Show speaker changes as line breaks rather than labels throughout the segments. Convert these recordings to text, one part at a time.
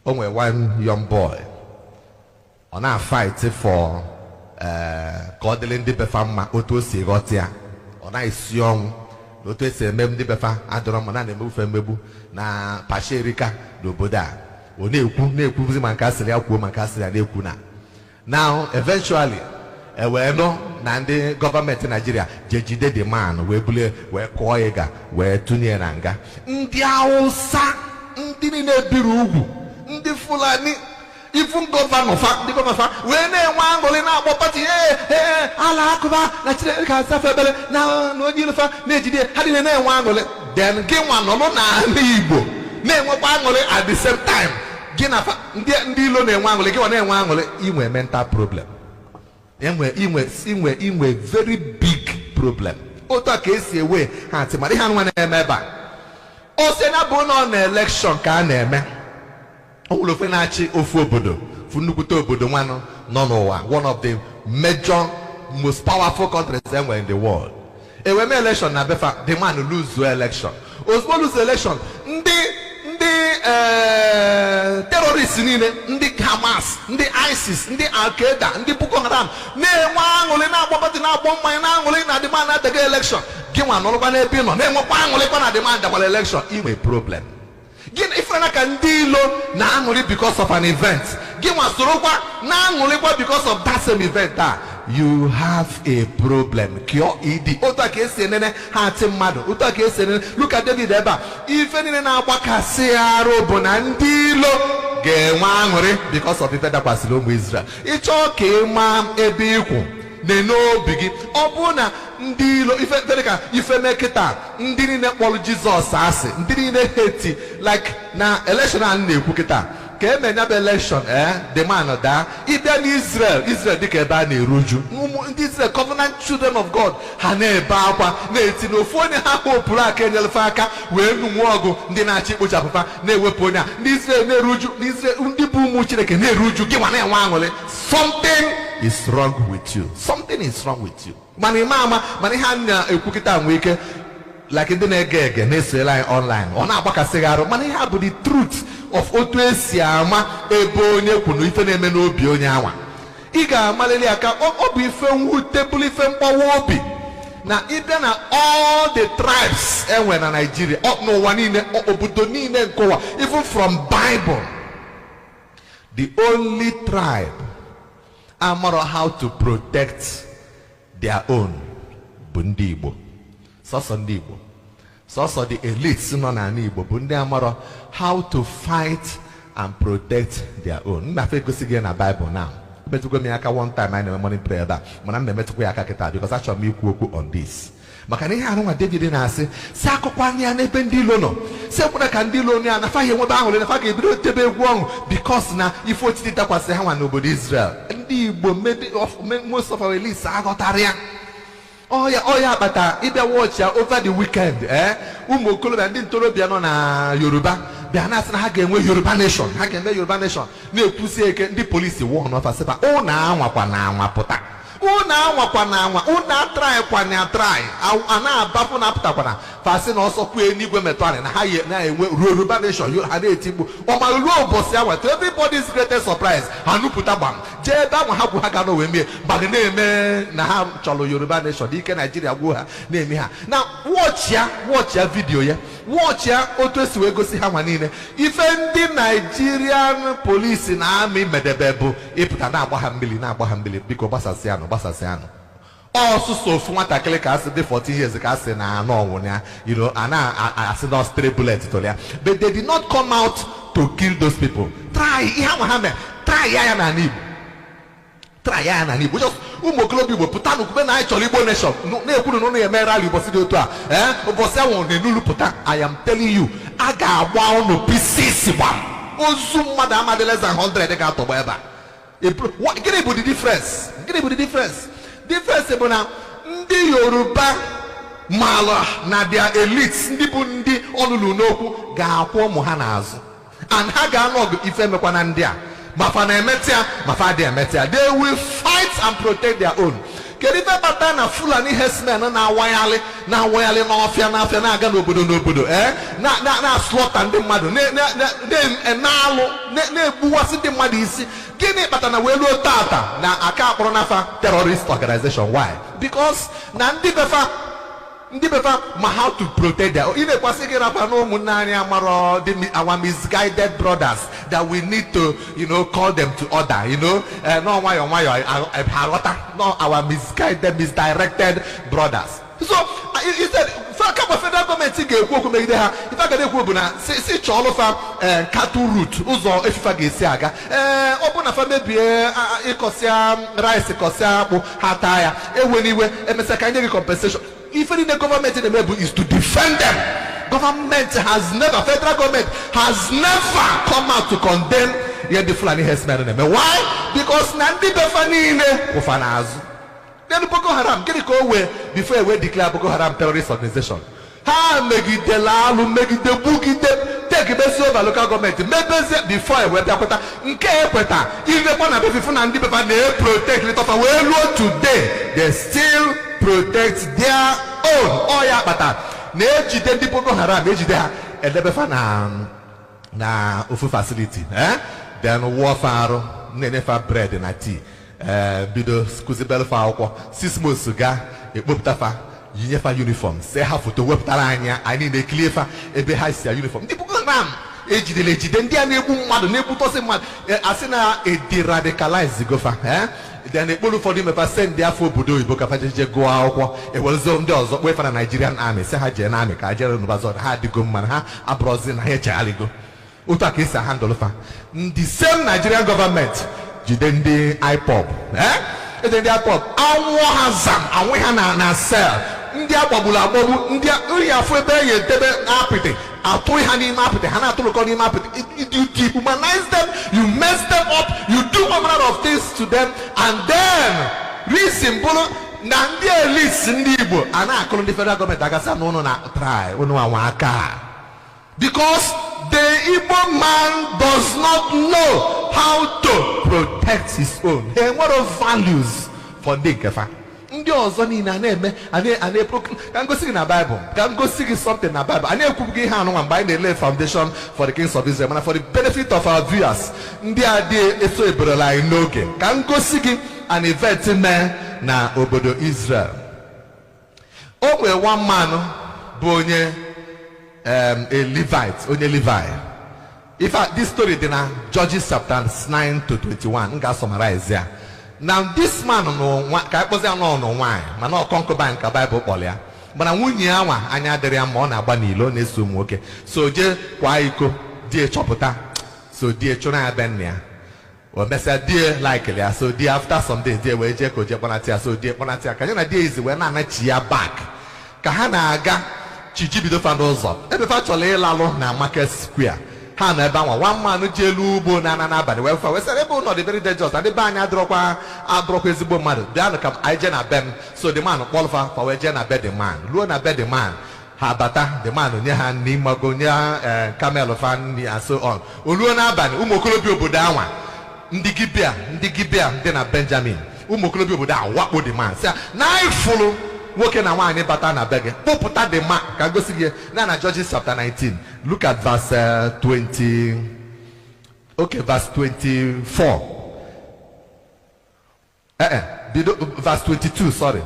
only one young boy on our fight for Godling de Befama Oto Sigotia on ice young Loto se mem de Befa Adromana de Mufemebu na Pacherica do Boda o ne Mancassia Mancassia de Kuna. Now eventually no Nande government in Nigeria jejide the man we koyega we tunieranga ndi Hausa ndi ne birugu ndi Fulani even governor the governor we na angole na agbo party ala akuba na chire ka safebele na no jirufa na ejide ha dị na angole then gị nwa no na Igbo na enwekwa angole at the same time gị na ndị ilo na angole gị na angole inwe mental problem inwe very big problem. Oto ka esi ewe ha ti mari ha nwa na eme ba o se na bụ na election ka na eme owulo fe na chi ofu obodo fu nnukwute obodo nwanu no n'ụwa, one of the major most powerful countries anywhere in the world. Ewe me election na befa the man lose election. Ozugbo lose election ndị terrorists niile, ndị Hamas, ndị ISIS, ndị Al-Qaeda, ndị Boko Haram na-enwe aṅụrị na-agbapụta na-agbọ mmanya na-aṅụrị na demand na-adịga election. Gị nwa nọrọkwa n'ebe ị nọ na-enwekwa aṅụrịkwa na demand dakwara election, inwe problem. Gị ife na ka ndị ilo na-aṅụrị because of an event, gị nwa sorokwa na-aṅụrịkwa because of that same event. You have a problem. Kyo idi. Oto ka esi enene ha ati mmadụ. Oto ka esi enene. Look at David eba. Ife niile na-agbakasị arụ bụ na ndị ilo ga-enwe aṅụrị because of ife dakwasịrị ụmụ Israel. Ịchọ ka ịma ebe ikwu n'obi gị. Ọ bụ na ndị ilo ife mekịta ndị niile kpọrọ Jizọs asị, ndị niile heti like na election a na-ekwu kịta. Election, the man of that. If they're Israel dike ebe a na-eruju. Ndị Israel, covenant children of God, ha na-ebe akwa, na-eti n'ofu onye ha hopụrụ aka enyelefe aka wee nụnwe ọgụ ndị na-achị ikpochapụfa na-ewepụ onye a. Ndị Israel na-eruju, ndị bụ ụmụ Chineke na-eruju, gị nwa na-enwe aṅụrị. Something is wrong with you. Something is wrong with you. Mana ime ama, mana ihe a na-ekwukịta nwe ike like ndị na-ege ege na-esoela anyị online. Ọ na-agbakasịghị arụ, mana ihe a bụ the truth of otu esi ama ebe onye kwunu ife na-eme n'obi onye anwa. Ị ga-amalili aka ọ bụ ife mwute bụrụ ife mgbawa obi na ịbịa na all the tribes enwe na Nigeria n'ụwa niile, obodo niile nke ụwa, even from Bible, the only tribe amara how to protect their own bụ ndị Igbo. Sọsọ ndị Igbo, sọsọ the elites nọ na Igbo bụ ndị amara how to fight and protect their own. Mmafe gosi gị na Bible now. Metụkwa m aka one time I na morning prayer da, mana m na-emetụkwa ya aka kịta because achọrọ m ikwu okwu on this. Maka na ihe arụ nwa David na-asị si akụkọ anya n'ebe ndị ilo nọ, si ekwuna ka ndị ilo ya nafa ihe nwebe ahụrụ nafa ga-ebido tebe egwu ọṅụ because na ife otiti dakwasị ha nwa n'obodo Israel. Ndị Igbo most of our elites aghọtara ya. Oh yeah, but ịbịa watch ya over the weekend, ụmụ okolobịa ndị ntorobịa nọ na Yoruba bịa na-asị na ha ga-enwe Yoruba nation, ha ga-eme Yoruba nation, na-ekwusi eke ndị polisi wụọ n'ọfa sịba ụnụ anwakwa na anwa pụta, ụnụ anwakwa na anwa, ụnụ atraịkwa na atraị, a na-abapụ na apụtakwana fasị na ọsọ kwue n'igwe metụ anyị na ha na-enwe Yoruba nation, ha na-etigbu ọma ruo ụbọchị anwa. To everybody's greatest surprise, ha nupụta gbam jee ebe ahụ ha kwu ha ga n'owe mie gbagị na-eme na ha chọrọ Yoruba nation dị ike Nigeria gwuo ha na-eme ha na watch ya vidio ya, watch ya otu esi wee gosi ha nwa niile. Ife ndị Nigerian polisi na amị medebe bụ ịpụta na-agba ha mmiri biko gbasasịanụ ọsụsọ ofu nwatakịrị ka asị dị 40 years ka asị na anọ ọnwụ ya, a na-asị na stray bullet tụrụ ya, but they did not come out to kill those people. Try ihe ahụ ha mee, try ya na Igbo, just ụmụ okorobịa Igbo pụta n'okwube na anyị chọrọ Igbo nation na-ekwuru na ụnụ ya emere ala ụbọchị dị otu a ụbọchị ahụ na-enulu pụta. I am telling you, a ga-agba ụnụ pieces gbam, ozu mmadụ amadị less than 100 ga-atọgba ebe a. Gịnị bụ the difference? Difference bụ na ndị Yoruba mala na their elites, ndị bụ ndị ọlụlụ n'okwu ga-akwụ ụmụ ha n'azụ and ha ga-anọgụ ife mekwa na ndị a mafa na emetia mafa dị emetia. They will fight and protect their own. Kerife bata na Fulani herdsmen na awayali n'ọfịa na-aga n'obodo na slaughter ndị mmadụ na-egbuwasị ndị mmadụ isi. Gịnị kpatara na wee luo tata na aka akpọrọ n'afa terrorist organization? Why? Because na ndị befa ma how to protect their own. Ị na-ekwasị gị rapụ na ụmụnne anyị amara our misguided brothers that we need to call them to order, no nwayọ ha no our misdirected brothers. So he said federal government ga-ekwu okwu megide ha. Ife aga na-ekwu bụ na si chọọlụfa cattle route ụzọ efifa ga-esi aga. Ọ bụ na fa mebie ịkọsịa rice kọsịa akpụ ha taa ya eweniwe emesịa ka nye gị compensation. If any government in the Bible is to defend them, federal government has never come out to condemn the Fulani herdsmen. Why? Because Nandi Befanine Ufanazu. Then Boko Haram, get it go away before we declare Boko Haram terrorist organization. Ha megide lalu megide bugide take best over local government maybe before we takwata nke ekweta even when be funa ndi befa na protect little for we today they still protect their own. Oya bata na ejide ndị Boko Haram ejide ha edebefa na ofu facility then warfare na-enefa bread na tea bido skuzibel fa akwụkwọ 6 months ga ekpopụtafa yinyefa uniform se ha foto wepụtara anya anyị na-ekili efa ebe ha si uniform. Ndị Boko Haram ejide ndị a na-egbu mmadụ na-egbutọsị mmadụ asị na ederadicalize gofa then ekpolu ụfọdụ mefa send ndị afọ obodo oyibo ka fajeje gụọ akwụkwọ ewelzo ndị ọzọ kpefa na Nigerian Army se ha jee na amị ka jere n'ụbazọ ha adịgo mma ha abụrọzi na ha echegharịgo. Otu a ka esi handle fa. The same Nigerian government jide ndị IPOB ede ndị IPOB anwụ ha zam anwụ ha na sel ndị agbagburu agbagbu ndị nri afọ ebe ya edebe apịtị atụghị ha n'ime apịtị ha na-atụrụkọ n'ime apịtị. You dehumanize them, you mess them up, you do all manner of things to them, and then reason bụrụ na ndị elites ndị Igbo a na-akụrụ ndị federal government agasa na ụnụ na try ụnụ anwa aka because the Igbo man does not know how to protect his own. He what of values for ndị nkefa. Ndị ọzọ niile ana ka ngosi gị na Bible, ka ngosi gị something na Bible. Ana ekwubu gị ihe anụnwa mgbe anyị na-ele foundation for the kings of Israel, mana for the benefit of our viewers ndị a dị eso eberela anyị n'oge ka ngosi gị an event mee na obodo Israel. O nwere one man bụ onye a Levite, onye Levi. In fact, this story is in Judges chapter 9 to 21. I'm going to summarize here. Now, this man no why, man no concubine ka Bible polia. But na nwunye anwa anya dere ya ma ọ na-agba n'ilo na-eso nwoke. So je kwa iko die chọpụta. So die chọna ya benna ya. O mesa die like ya. So die after some days die we je ko je kponatia. So die kponatia ka na die izi we na anachi ya back. Ka ha na-aga chijibido fando ụzọ. Ebe fa chọrọ ịlalụ na Market Square. Ha na ebe anwa one man ji elu ugbo na n'abalị wee fa wesara ebe ụlọ dị very dangerous. Adị be anyị adọrọkwa ezigbo mmadụ. Bịanụ ka anyị je na bem. So the man kpọlụfa fa wee je na be the man. Ruo na be the man. Ha bata the man nye ha nri mago nye camel fa nri and so on. Oluo n'abalị ụmụ okorobịa obodo anwa ndị Gibea ndị na Benjamin. Ụmụ okorobịa obodo a wakpo the man. Sị na ifulu nwoke na nwaanyị bata na be gị kpọpụta the man ka gosi gị na Judges chapter 19. Look at verse 20. Okay, verse 24. Verse 22, sorry.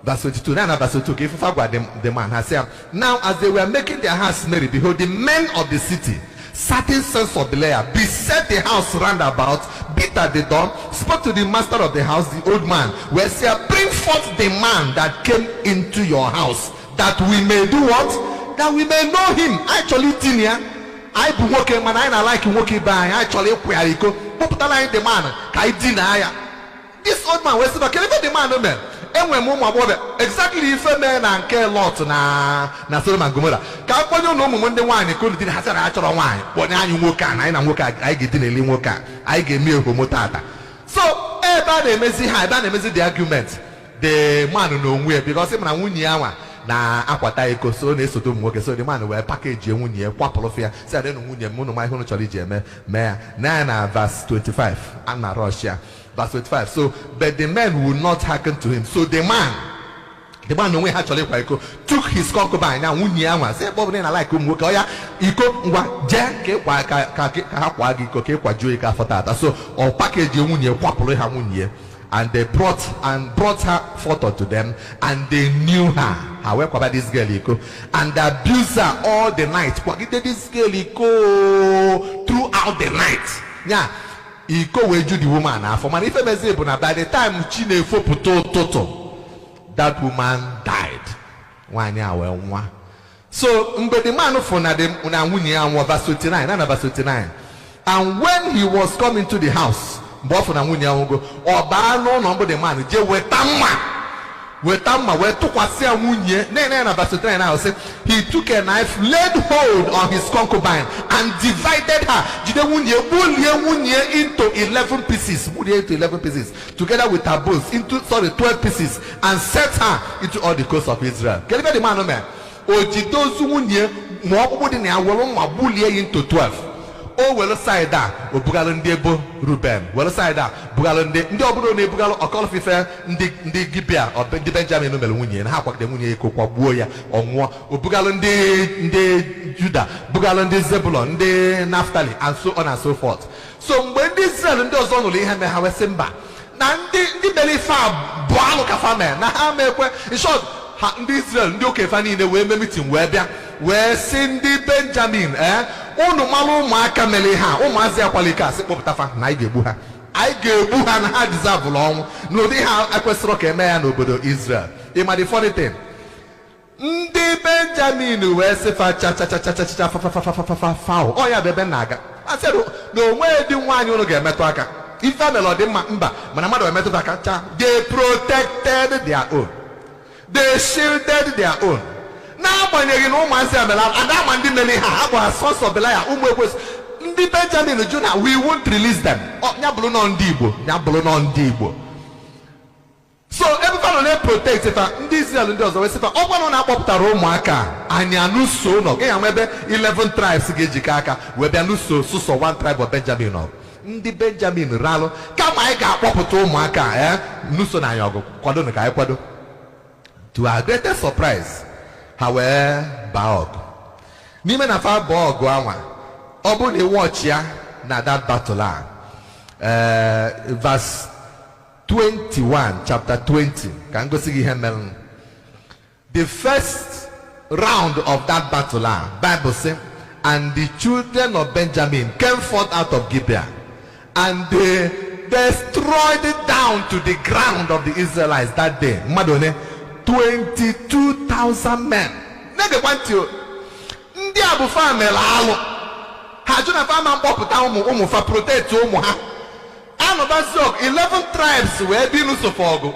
Verse 22. Now verse 22. Okay, if you forgot the man has said, now as they were making their hearts merry, behold, the men of the city, certain sons of Belial, beset the house round about, beat at the door, spoke to the master of the house, the old man, where said, bring forth the man that came into your house, that we may do what? That we may know him. Actually, Tinia, I be working man, I like working by actually where go. Popula the man, I deny. This old man was can the man, man. And when Mama exactly if a man and care lot na Sodom and Gomorrah. Can't you know when the wine could have a natural wine? What I work and work, I get in a limoka, I get me a homotata. So, everybody may see high, that may see the argument. The man no way because him and Wunyawa. Na akwata eko so na esoto nwoke so the man were package nwunye kwapolofia say I don't nwunye mu no my hono chọrọ ije me na verse 25 ana Russia Verse 25. So, but the men would not hearken to him. So the man no way actually took his concubine. Now, say, Bob, I like him. So, or package and they brought her forth unto them, and they knew her. However, about this girl, and they abused her all the night. This girl throughout the night. Yeah. He go with the woman. By the time that woman died. So the man for verse 29, verse 29. And when he was coming to the house, the man he took a knife, laid hold on his concubine, and divided her into 11 pieces, together with her bones into 12 pieces, and set her into all the coasts of Israel. Into 12. Oh, well, side that, Bugalan Debo Ruben, well, side that, Bugalan de Ndobro Nebugal or Call of the Gibia or the Benjamin Melunian, how the Munia Coquaboya or more, Bugalan de Judah, Bugalan de Zebulon, de Naphtali, and so on and so forth. So when this and those only have a Simba, Nandi belly far, Boaloka farmer, Nahame, in short, Israel, Ndoke Fanny in the way meeting where Cindy Benjamin, Ono malo maka meleha o mazi akwalika se poptafa na igebuha ai gebuha na ha deserve long no they have akwesro ka eme ya n'obodo Israel. Ima the funny thing, ndị Benjamin wee se fa cha o ya bebe naga asero no onwe di nwanyi unu ga-emetụ aka ife melody mba mana mmadụ emetụ aka cha. They protected their own, they shielded their own. Now, when you know myself, and I'm on the many sons of Belial, the Benjamin and Jonah, we won't release them. Oh, Nyablon on Debo. So, everyone protects if this does always say, oh, one on up to Romaka, and Yanuso, no, maybe 11 tribes, Gejikaka, where Yanuso, so one tribe of Benjamin. The Benjamin Ralo, come, I got up to Romaka, Nuso Nayago, Quadonaka, to our greatest surprise. However, Baog. Nime na fa Baog wawa. Obu ni watch ya na that battle. Verse 21, chapter 20. Can go see him. The first round of that battle, Bible says, and the children of Benjamin came forth out of Gibeah, and they destroyed it down to the ground of the Israelites that day. Madone. 22,000 men. Nigga want you. Ndi abu family alo. Hajuna fama mpoputa umu fa protect umu ha. Ano basok 11 tribes were binu sofogo.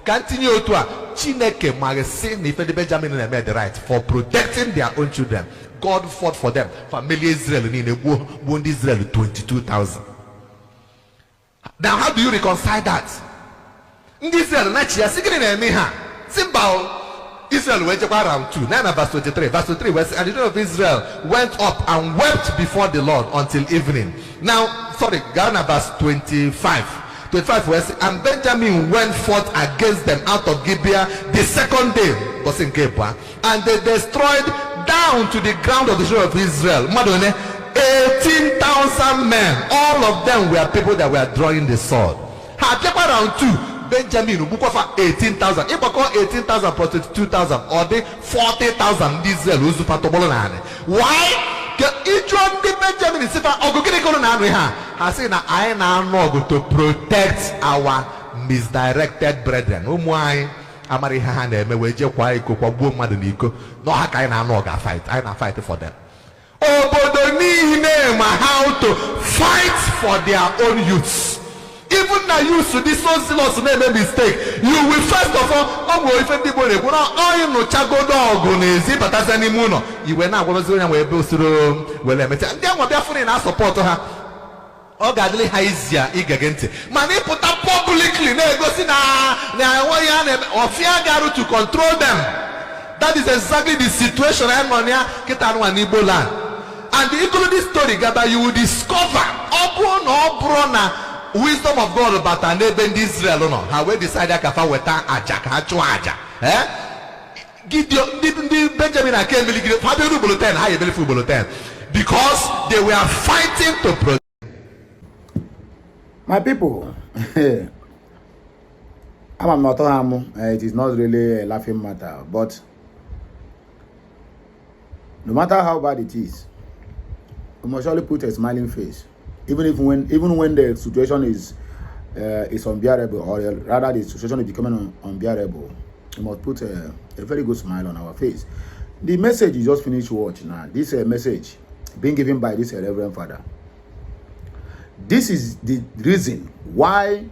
Continue to Chineke magasi ni fe Benjamin and made the right for protecting their own children. God fought for them. Family Israel ni wound Israel 22,000. Now how do you reconcile that? Ndi Israel na chia sigini na emi ha. Simple. Israel went around 2. 9 verse 23. Verse 23 was, and the children of Israel went up and wept before the Lord until evening. Now, sorry, Ghana verse 25. 25 was, and Benjamin went forth against them out of Gibeah the second day, was in Gibeah, and they destroyed down to the ground of the children of Israel. Madone, 18,000 men. All of them were people that were drawing the sword. Had around 2. Benjamin Bukofa 18,000. If I call 18,000 plus 22,000 or the 40,000 Israel who's why? Each one the Benjamin is if I say that I now to protect our misdirected brethren. Why? Amari Hane Meweje Kwai Kokwabu Madaniko. No Hakaina fight. I fight for them. Oh, but they need how to fight for their own youths. Even now you should this so zealous make a mistake. You will first of all, if anybody will not no chago dog but as any mono, you were not going to well and then what therefore in our support to her. Oh, godly haizia igagente. Mani put up publicly, or fear garu to control them. That is exactly the situation I'm on here, Igbo land. And the Igbo story, Gaba, you will discover Obrona. wisdom of God bata n'ebe ndị Israel nọ ha wee decide ka fa weta aja ka ha chụọ aja Gideon ndị Benjamin aka emeligide fa bịa ugboro 10 ha ebelife ugboro 10 because they were fighting to protect.
My people, I'm not it is not really a laughing matter, but no matter how bad it is, we must surely put a smiling face, even when the situation is unbearable, or rather the situation is becoming unbearable. We must put a very good smile on our face. The message you just finished watching now, this message being given by this Reverend Father. This is the reason why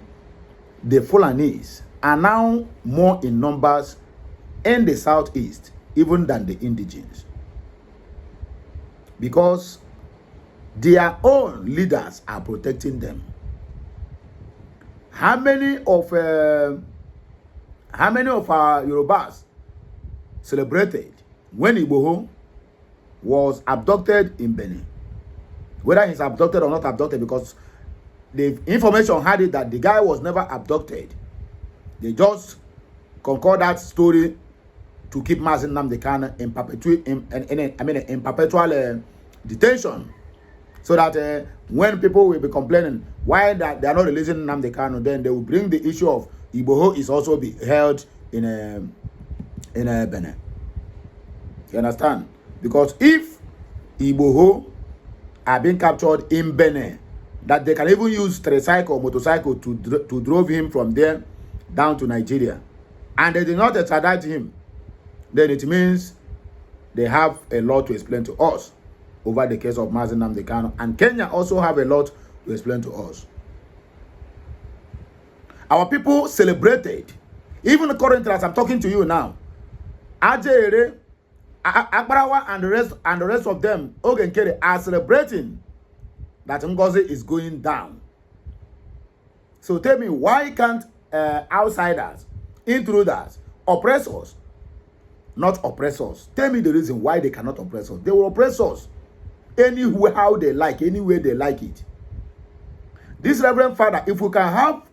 the Fulanis are now more in numbers in the southeast even than the indigenes, because their own leaders are protecting them. How many of our Yorubas celebrated when Igbo was abducted in Benin? Whether he's abducted or not abducted, because the information had it that the guy was never abducted. They just concord that story to keep Mazi Nnamdi Kanu in perpetual detention, so that when people will be complaining why that they are not releasing Nnamdi Kanu, then they will bring the issue of Igbo is also be held in Benin. You understand? Because if Igbo are being captured in Benin, that they can even use tricycle, motorcycle to drove him from there down to Nigeria, and they did not extradite him, then it means they have a lot to explain to us over the case of Mazi Nnamdi Kanu, and Kenya also have a lot to explain to us. Our people celebrated, even currently as I'm talking to you now, Ajere, Akbarawa and the rest of them, Ogenkere, are celebrating that Ngozi is going down. So tell me, why can't outsiders, intruders, oppressors, not oppressors, tell me the reason why they cannot oppress us? They will oppress us anywhere, how they like, anywhere they like it. This Reverend Father, if we can have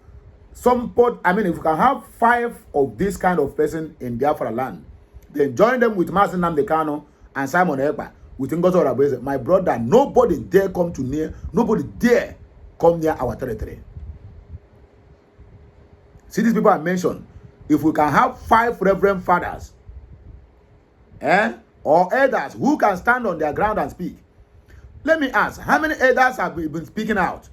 if we can have 5 of this kind of person in Biafra land, then join them with Mazi Nnamdi Kanu and Simon Ekpa with Ngozi Oraveze, my brother, nobody dare come near our territory. See, these people I mentioned, if we can have 5 Reverend Fathers or elders who can stand on their ground and speak. Let me ask, how many elders have been speaking out?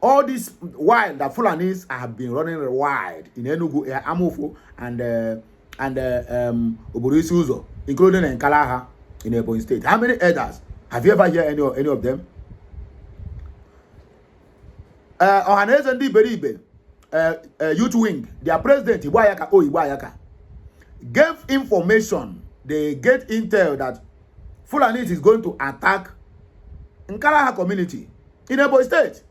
All this while the Fulanis have been running wild in Enugu, Amofo, and Oborisi Uzo, including in Kalaha in Ebonyi State. How many elders? Have you ever heard any of them? Ohaneze Ndi Beribe, Youth Wing, their president, Ibu gave information. They get intel that Fulanis is going to attack Nkalaha community in Ebonyi State.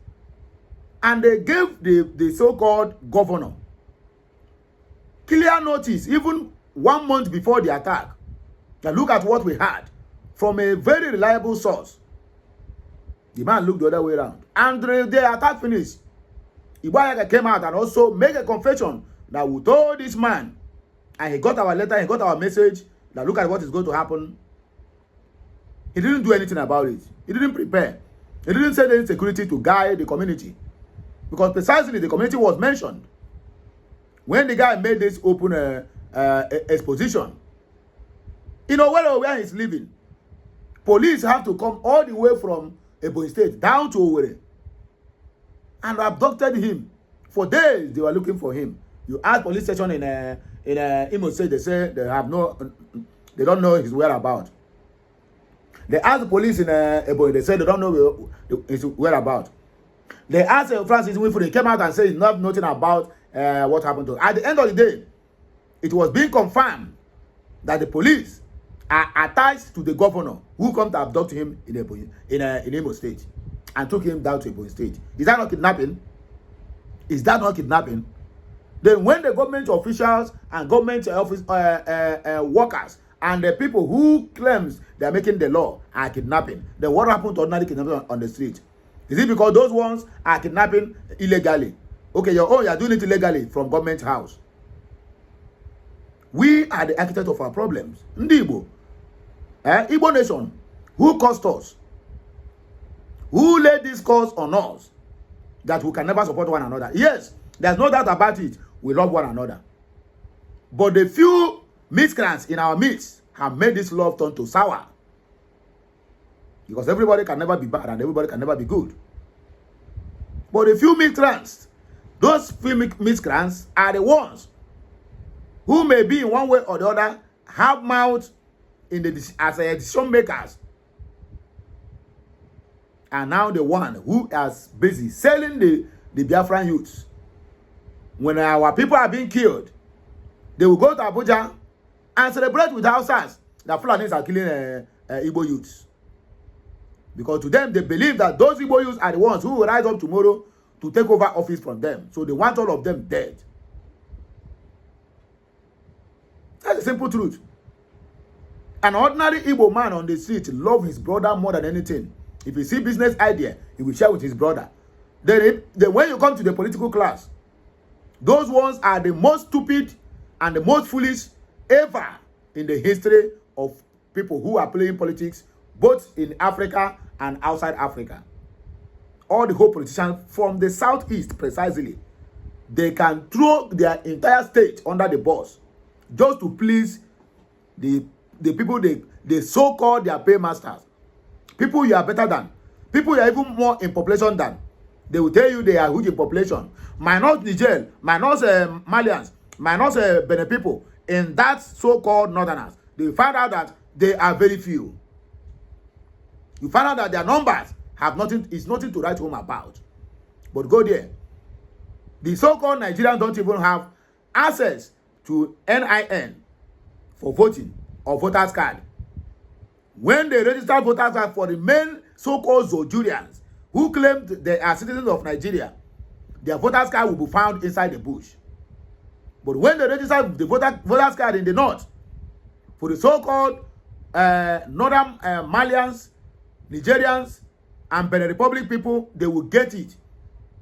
And they gave the so-called governor clear notice, even 1 month before the attack. Now look at what we had from a very reliable source. The man looked the other way around. And the attack finished. Ibuayaka came out and also made a confession that we told this man, and he got our letter, he got our message, that look at what is going to happen. He didn't do anything about it. He didn't prepare. He didn't send any security to guide the community. Because precisely the community was mentioned. When the guy made this open exposition, you know where he's living, police have to come all the way from Ebonyi State down to Owerri and abducted him. For days they were looking for him. You ask police station in Imo State, they say they don't know his whereabouts. They ask the police in Ebonyi, they say they don't know his whereabouts. They asked Francis Winfrey, he came out and said nothing about what happened to him. At the end of the day, it was being confirmed that the police are attached to the governor who come to abduct him in Imo State and took him down to Ebonyi State. Is that not kidnapping? Is that not kidnapping? Then when the government officials and government office workers and the people who claims they are making the law are kidnapping, then what happened to ordinary kidnapping on the street? Is it because those ones are kidnapping illegally? Okay, your own, you are doing it illegally from government house. We are the architect of our problems. Ndi Igbo. Igbo nation. Who caused us? Who laid this cause on us? That we can never support one another. Yes, there's no doubt about it. We love one another. But the few miscreants in our midst have made this love turn to sour. Because everybody can never be bad and everybody can never be good. But the few miscreants, those few miscreants are the ones who may be in one way or the other have mouth in the as a decision makers. And now the one who is busy selling the Biafran youths. When our people are being killed, they will go to Abuja and celebrate with Hausas that Fulanis are killing Igbo youths. Because to them, they believe that those Igbo youths are the ones who will rise up tomorrow to take over office from them. So they want all of them dead. That's the simple truth. An ordinary Igbo man on the street loves his brother more than anything. If you see business idea, he will share with his brother. Then when you come to the political class, those ones are the most stupid and the most foolish ever in the history of people who are playing politics, both in Africa and outside Africa. All the whole politicians from the southeast, precisely, they can throw their entire state under the bus just to please the people they so-called their paymasters. People you are better than. People you are even more in population than. They will tell you they are huge in population. Minus Niger, minus Malians, minus Benin people. In that so-called northerners, they find out that they are very few. You find out that their numbers have nothing to write home about. But go there. The so-called Nigerians don't even have access to NIN for voting or voters card. When they register voters card for the main so-called Zojurians who claim they are citizens of Nigeria, their voters card will be found inside the bush. But when they register the voters card in the north, for the so-called northern Malians, Nigerians, and Benin Republic people, they will get it.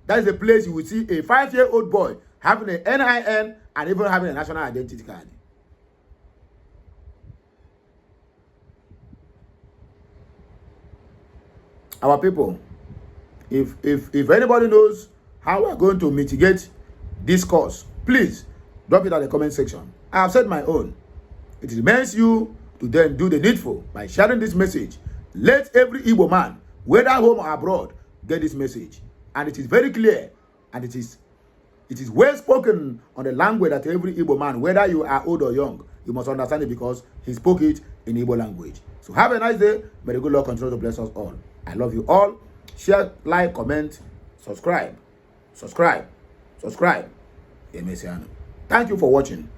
That is the place you will see a 5-year-old boy having a NIN and even having a national identity card. Our people, if anybody knows how we are going to mitigate this cause, please drop it at the comment section. I have said my own. It remains you to then do the needful by sharing this message. Let every Igbo man, whether home or abroad, get this message. And it is very clear, and it is well spoken on the language that every Igbo man, whether you are old or young, you must understand it because he spoke it in Igbo language. So have a nice day. May the good Lord continue to bless us all. I love you all. Share, like, comment, subscribe. Thank you for watching.